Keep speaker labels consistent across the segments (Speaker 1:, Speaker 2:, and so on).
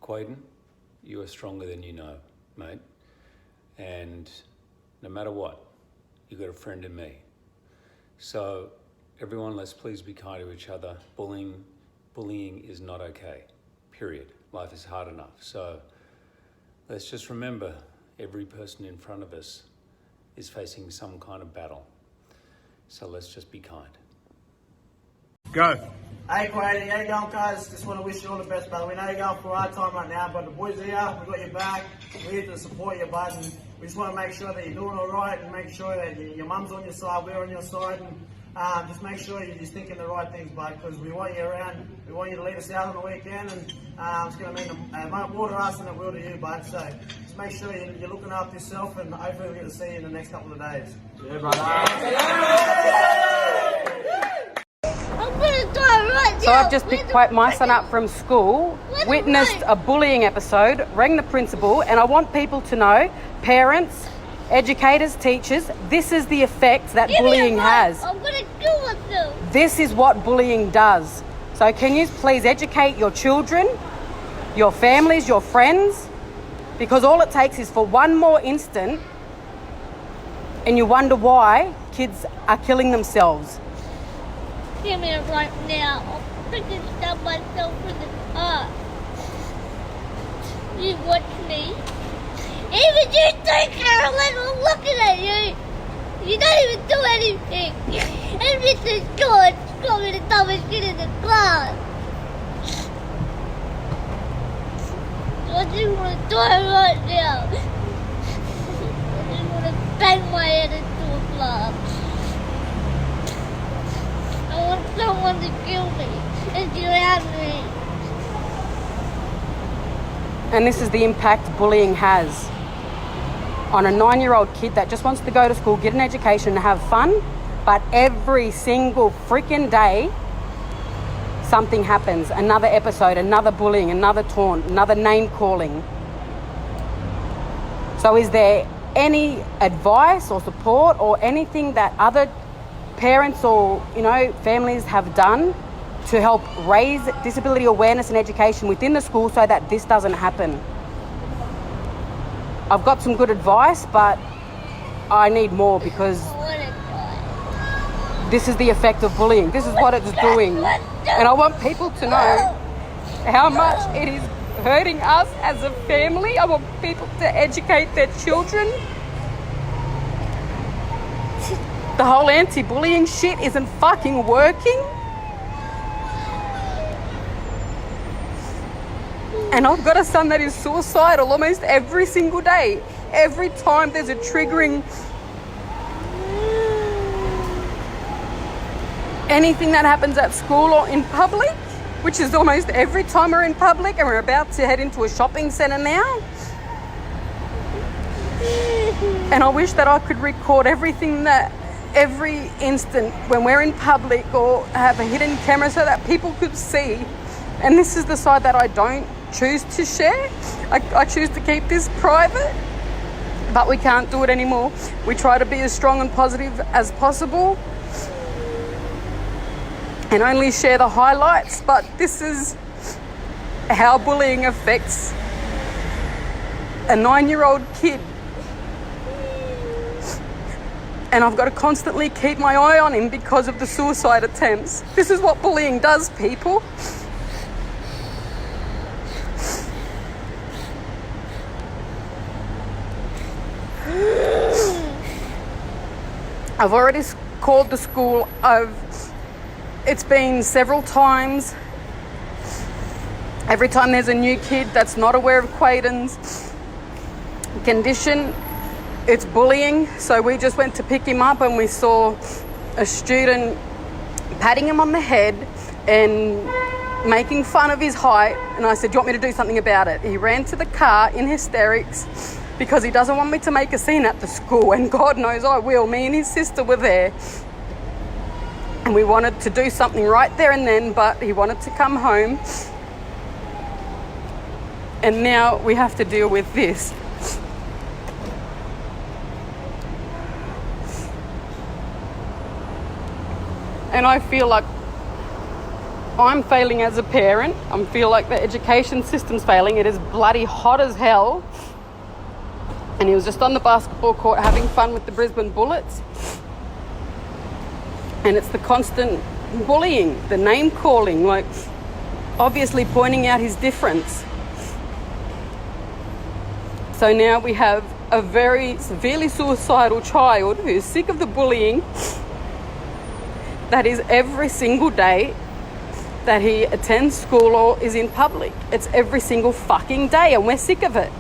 Speaker 1: Quaden, you are stronger than you know, mate. And no matter what, you got a friend in me. So everyone, let's please be kind to each other. Bullying is not okay, period. Life is hard enough. So let's just remember, every person in front of us is facing some kind of battle. So let's just be kind.
Speaker 2: Go.
Speaker 3: Hey Quaden, how you going, guys? Just want to wish you all the best, brother. We know you're going for a hard time right now, but the boys are here. We've got your back. We're here to support you, bud. And we just want to make sure that you're doing all right and make sure that your mum's on your side, we're on your side. And just make sure you're just thinking the right things, bud, because we want you around. We want you to lead us out on the weekend, and it's going to mean more to us than it will to you, bud. So just make sure you're looking after yourself, and hopefully we'll get to see you in the next couple of days. Yeah, brother.
Speaker 4: So I've just picked my son up from school, witnessed a bullying episode, rang the principal, and I want people to know, parents, educators, teachers, this is the effect that bullying has.
Speaker 5: I'm going to kill myself.
Speaker 4: This is what bullying does. So can you please educate your children, your families, your friends? Because all it takes is for one more instant and you wonder why kids are killing themselves.
Speaker 5: Give me it right now. I'll freaking stab myself in the car. You watch me. Even you too, Carolyn, I'm looking at you. You don't even do anything. And Mrs. George got me the dumbest shit in the class. I just want to die right now. I just want to bang my head into a glass. I want someone to kill me and drown me.
Speaker 4: And this is the impact bullying has on a 9-year-old kid that just wants to go to school, get an education and have fun, but every single freaking day something happens. Another episode, another bullying, another taunt, another name calling. So is there any advice or support or anything that other parents or families have done to help raise disability awareness and education within the school so that this doesn't happen? I've got some good advice, but I need more because this is the effect of bullying. This is what it's doing. And I want people to know how much it is hurting us as a family. I want people to educate their children. The whole anti-bullying shit isn't fucking working. And I've got a son that is suicidal almost every single day. Every time there's a triggering anything that happens at school or in public, which is almost every time we're in public, and we're about to head into a shopping centre now. And I wish that I could record every instant when we're in public or have a hidden camera so that people could see. And this is the side that I don't choose to share. I choose to keep this private, but we can't do it anymore. We try to be as strong and positive as possible and only share the highlights, but this is how bullying affects a 9-year-old kid. And I've got to constantly keep my eye on him because of the suicide attempts. This is what bullying does, people. I've already called the school. It's been several times. Every time there's a new kid that's not aware of Quaden's condition, it's bullying. So we just went to pick him up and we saw a student patting him on the head and making fun of his height. And I said, "Do you want me to do something about it?" He ran to the car in hysterics because he doesn't want me to make a scene at the school. And God knows I will. Me and his sister were there. And we wanted to do something right there and then, but he wanted to come home. And now we have to deal with this. And I feel like I'm failing as a parent. I feel like the education system's failing. It is bloody hot as hell. And he was just on the basketball court having fun with the Brisbane Bullets. And it's the constant bullying, the name calling, like obviously pointing out his difference. So now we have a very severely suicidal child who's sick of the bullying that is every single day that he attends school or is in public. It's every single fucking day, and we're sick of it.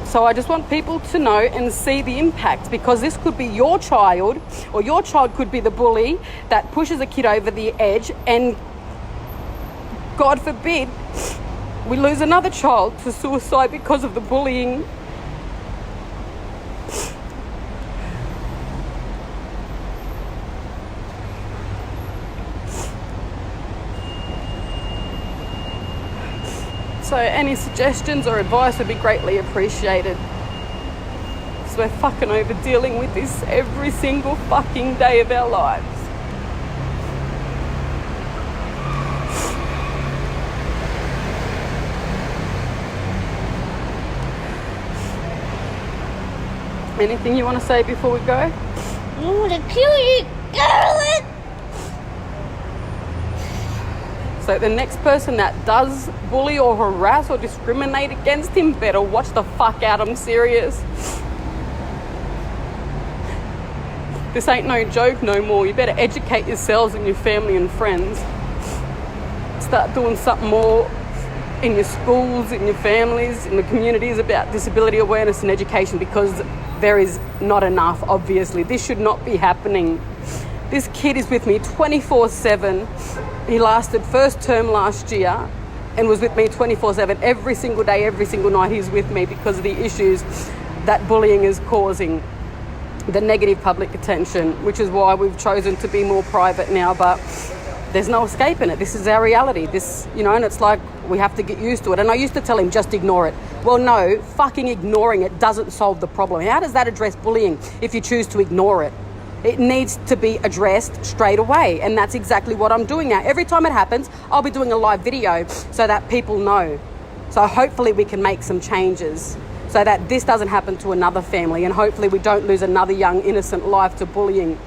Speaker 4: So I just want people to know and see the impact, because this could be your child, or your child could be the bully that pushes a kid over the edge, and God forbid we lose another child to suicide because of the bullying. So any suggestions or advice would be greatly appreciated. So we're fucking over dealing with this every single fucking day of our lives. Anything you want to say before we go?
Speaker 5: I want to kill you, Carolyn!
Speaker 4: So the next person that does bully or harass or discriminate against him better watch the fuck out. I'm serious. This ain't no joke no more. You better educate yourselves and your family and friends. Start doing something more in your schools, in your families, in the communities about disability awareness and education, because there is not enough, obviously. This should not be happening. This kid is with me 24/7. He lasted first term last year and was with me 24/7 every single day, every single night. He's with me because of the issues that bullying is causing, the negative public attention, which is why we've chosen to be more private now. But there's no escaping it. This is our reality. This, and it's like we have to get used to it. And I used to tell him, just ignore it. Well, no, fucking ignoring it doesn't solve the problem. How does that address bullying if you choose to ignore it? It needs to be addressed straight away, and that's exactly what I'm doing now. Every time it happens, I'll be doing a live video so that people know. So hopefully we can make some changes so that this doesn't happen to another family, and hopefully we don't lose another young innocent life to bullying.